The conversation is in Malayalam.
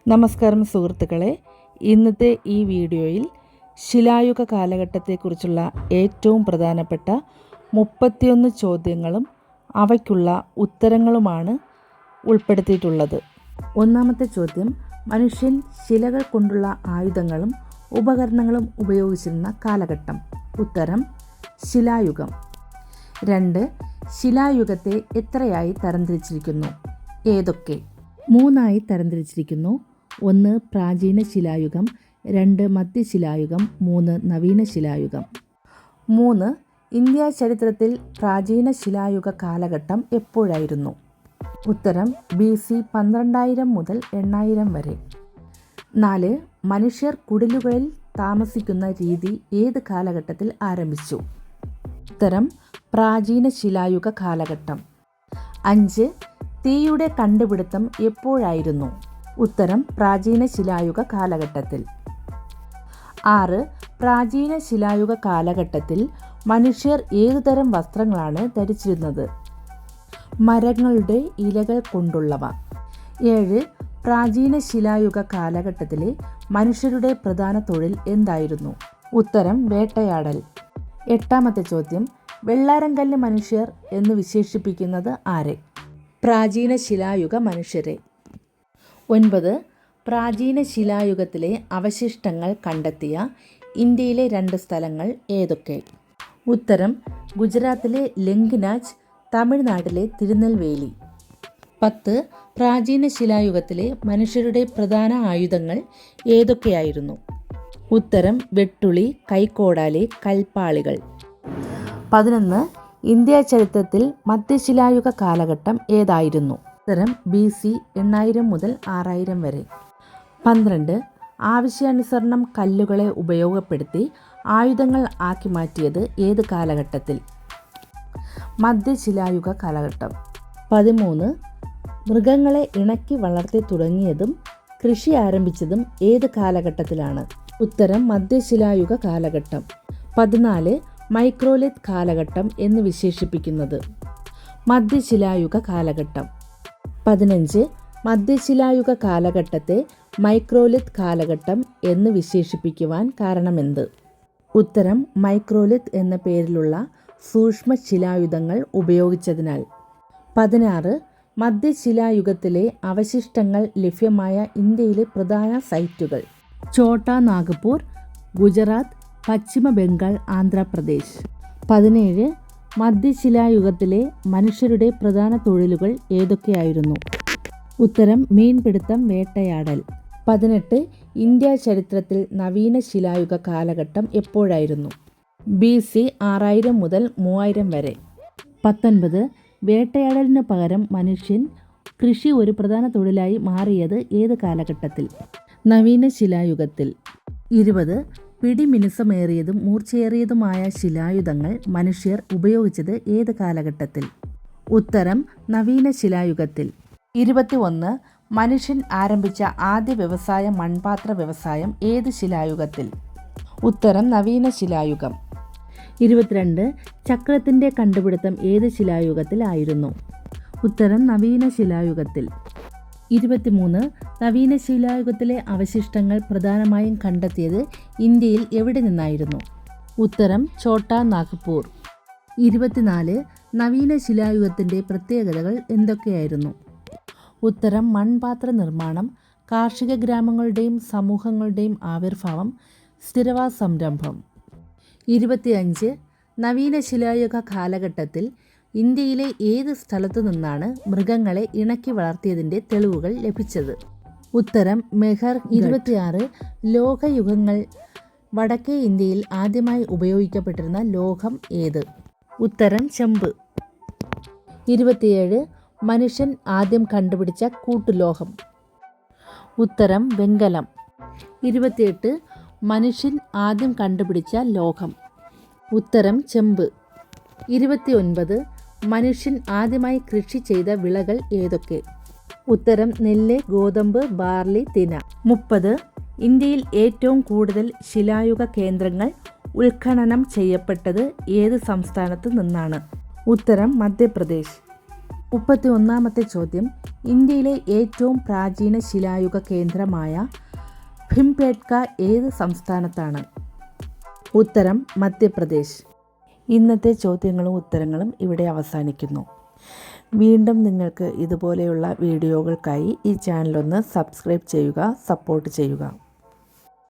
നമസ്കാരം സുഹൃത്തുക്കളെ, ഇന്നത്തെ ഈ വീഡിയോയിൽ ശിലായുഗ കാലഘട്ടത്തെക്കുറിച്ചുള്ള ഏറ്റവും പ്രധാനപ്പെട്ട 31 ചോദ്യങ്ങളും അവയ്ക്കുള്ള ഉത്തരങ്ങളുമാണ് ഉൾപ്പെടുത്തിയിട്ടുള്ളത്. ഒന്നാമത്തെ ചോദ്യം, മനുഷ്യൻ ശിലകൾ കൊണ്ടുള്ള ആയുധങ്ങളും ഉപകരണങ്ങളും ഉപയോഗിച്ചിരുന്ന കാലഘട്ടം. ഉത്തരം ശിലായുഗം. 2. ശിലായുഗത്തെ എത്രയായി തരംതിരിച്ചിരിക്കുന്നു? ഏതൊക്കെ? 3 തരംതിരിച്ചിരിക്കുന്നു. 1 പ്രാചീന ശിലായുഗം, 2 മധ്യശിലായുഗം, 3 നവീന ശിലായുഗം. 3. ഇന്ത്യ ചരിത്രത്തിൽ പ്രാചീന ശിലായുഗ കാലഘട്ടം എപ്പോഴായിരുന്നു? ഉത്തരം BC 12,000 മുതൽ 8,000 വരെ. 4. മനുഷ്യർ കുടിലുകളിൽ താമസിക്കുന്ന രീതി ഏത് കാലഘട്ടത്തിൽ ആരംഭിച്ചു? ഉത്തരം പ്രാചീന ശിലായുഗ കാലഘട്ടം. 5. തീയുടെ കണ്ടുപിടുത്തം എപ്പോഴായിരുന്നു? ഉത്തരം പ്രാചീന ശിലായുഗ കാലഘട്ടത്തിൽ. 6. പ്രാചീന ശിലായുഗ കാലഘട്ടത്തിൽ മനുഷ്യർ ഏതുതരം വസ്ത്രങ്ങളാണ് ധരിച്ചിരുന്നത്? മരങ്ങളുടെ ഇലകൾ കൊണ്ടുള്ളവ. 7. പ്രാചീന ശിലായുഗ കാലഘട്ടത്തിലെ മനുഷ്യരുടെ പ്രധാന തൊഴിൽ എന്തായിരുന്നു? ഉത്തരം വേട്ടയാടൽ. 8ാമത്തെ ചോദ്യം, വെള്ളാരംകല്ല് മനുഷ്യർ എന്ന് വിശേഷിപ്പിക്കുന്നത് ആരെ? പ്രാചീന ശിലായുഗ മനുഷ്യരെ. 9. പ്രാചീന ശിലായുഗത്തിലെ അവശിഷ്ടങ്ങൾ കണ്ടെത്തിയ ഇന്ത്യയിലെ 2 സ്ഥലങ്ങൾ ഏതൊക്കെ? ഉത്തരം ഗുജറാത്തിലെ ലെങ്കിനാജ്, തമിഴ്നാട്ടിലെ തിരുനെൽവേലി. 10. പ്രാചീന ശിലായുഗത്തിലെ മനുഷ്യരുടെ പ്രധാന ആയുധങ്ങൾ ഏതൊക്കെയായിരുന്നു? ഉത്തരം വെട്ടുളി, കൈക്കോടാലി, കൽപ്പാളികൾ. 11. ഇന്ത്യ ചരിത്രത്തിൽ മധ്യശിലായുഗ കാലഘട്ടം ഏതായിരുന്നു? ഉത്തരം BC 8,000 മുതൽ 6,000 വരെ. 12. ആവശ്യാനുസരണം കല്ലുകളെ ഉപയോഗപ്പെടുത്തി ആയുധങ്ങൾ ആക്കി മാറ്റിയത് ഏത് കാലഘട്ടത്തിൽ? മധ്യശിലായുഗ കാലഘട്ടം. 13. മൃഗങ്ങളെ ഇണക്കി വളർത്തി തുടങ്ങിയതും കൃഷി ആരംഭിച്ചതും ഏത് കാലഘട്ടത്തിലാണ്? ഉത്തരം മധ്യശിലായുഗ കാലഘട്ടം. 14. മൈക്രോലിത്ത് കാലഘട്ടം എന്ന് വിശേഷിപ്പിക്കുന്നത്? മധ്യശിലായുഗ കാലഘട്ടം. 15. മധ്യശിലായുഗ കാലഘട്ടത്തെ മൈക്രോലിത്ത് കാലഘട്ടം എന്ന് വിശേഷിപ്പിക്കുവാൻ കാരണമെന്ത്? ഉത്തരം മൈക്രോലിത്ത് എന്ന പേരിലുള്ള സൂക്ഷ്മ ശിലായുധങ്ങൾ ഉപയോഗിച്ചതിനാൽ. 16. മധ്യശിലായുഗത്തിലെ അവശിഷ്ടങ്ങൾ ലഭ്യമായ ഇന്ത്യയിലെ പ്രധാന സൈറ്റുകൾ? ഛോട്ടാ നാഗ്പൂർ, ഗുജറാത്ത്, പശ്ചിമ ബംഗാൾ, ആന്ധ്രാപ്രദേശ്. 17. മധ്യശിലായുഗത്തിലെ മനുഷ്യരുടെ പ്രധാന തൊഴിലുകൾ ഏതൊക്കെയായിരുന്നു? ഉത്തരം മീൻപിടുത്തം, വേട്ടയാടൽ. 18. ഇന്ത്യ ചരിത്രത്തിൽ നവീന ശിലായുഗ കാലഘട്ടം എപ്പോഴായിരുന്നു? BC 6,000 മുതൽ 3,000 വരെ. 19. വേട്ടയാടലിന് പകരം മനുഷ്യൻ കൃഷി ഒരു പ്രധാന തൊഴിലായി മാറിയത് ഏത് കാലഘട്ടത്തിൽ? നവീന ശിലായുഗത്തിൽ. 20. പിടിമിനുസമേറിയതും മൂർച്ചയേറിയതുമായ ശിലായുധങ്ങൾ മനുഷ്യർ ഉപയോഗിച്ചത് ഏത് കാലഘട്ടത്തിൽ? ഉത്തരം നവീന ശിലായുഗത്തിൽ. 21. മനുഷ്യൻ ആരംഭിച്ച ആദ്യ വ്യവസായ മൺപാത്ര വ്യവസായം ഏത് ശിലായുഗത്തിൽ? ഉത്തരം നവീന ശിലായുഗം. 22. ചക്രത്തിൻ്റെ കണ്ടുപിടുത്തം ഏത് ശിലായുഗത്തിൽ ആയിരുന്നു? ഉത്തരം നവീന ശിലായുഗത്തിൽ. 23. നവീന ശിലായുഗത്തിലെ അവശിഷ്ടങ്ങൾ പ്രധാനമായും കണ്ടെത്തിയത് ഇന്ത്യയിൽ എവിടെ നിന്നായിരുന്നു? ഉത്തരം ഛോട്ടാ നാഗ്പൂർ. 24. നവീന ശിലായുഗത്തിൻ്റെ പ്രത്യേകതകൾ എന്തൊക്കെയായിരുന്നു? ഉത്തരം മൺപാത്ര നിർമ്മാണം, കാർഷിക ഗ്രാമങ്ങളുടെയും സമൂഹങ്ങളുടെയും ആവിർഭാവം, സ്ഥിരവാസ സംരംഭം. 25. നവീന ശിലായുഗ കാലഘട്ടത്തിൽ ഇന്ത്യയിലെ ഏത് സ്ഥലത്തു നിന്നാണ് മൃഗങ്ങളെ ഇണക്കി വളർത്തിയതിൻ്റെ തെളിവുകൾ ലഭിച്ചത്? ഉത്തരം മെഹർ. 26. ലോഹയുഗങ്ങൾ വടക്കേ ഇന്ത്യയിൽ ആദ്യമായി ഉപയോഗിക്കപ്പെട്ടിരുന്ന ലോഹം ഏത്? ഉത്തരം ചെമ്പ്. 27. മനുഷ്യൻ ആദ്യം കണ്ടുപിടിച്ച കൂട്ടുലോഹം? ഉത്തരം വെങ്കലം. 28. മനുഷ്യൻ ആദ്യം കണ്ടുപിടിച്ച ലോഹം? ഉത്തരം ചെമ്പ്. 29. മനുഷ്യൻ ആദ്യമായി കൃഷി ചെയ്ത വിളകൾ ഏതൊക്കെ? ഉത്തരം നെല്ല്, ഗോതമ്പ്, ബാർലി, തിന. 30. ഇന്ത്യയിൽ ഏറ്റവും കൂടുതൽ ശിലായുഗ കേന്ദ്രങ്ങൾ ഉത്ഖനനം ചെയ്യപ്പെട്ടത് ഏത് സംസ്ഥാനത്തു നിന്നാണ്? ഉത്തരം മധ്യപ്രദേശ്. 31-ാമത്തെ ചോദ്യം, ഇന്ത്യയിലെ ഏറ്റവും പ്രാചീന ശിലായുഗ കേന്ദ്രമായ ഭിംബേട്ക ഏത് സംസ്ഥാനത്താണ്? ഉത്തരം മധ്യപ്രദേശ്. ഇന്നത്തെ ചോദ്യങ്ങളും ഉത്തരങ്ങളും ഇവിടെ അവസാനിക്കുന്നു. വീണ്ടും നിങ്ങൾക്ക് ഇതുപോലെയുള്ള വീഡിയോകൾക്കായി ഈ ചാനലൊന്ന് സബ്സ്ക്രൈബ് ചെയ്യുക, സപ്പോർട്ട് ചെയ്യുക.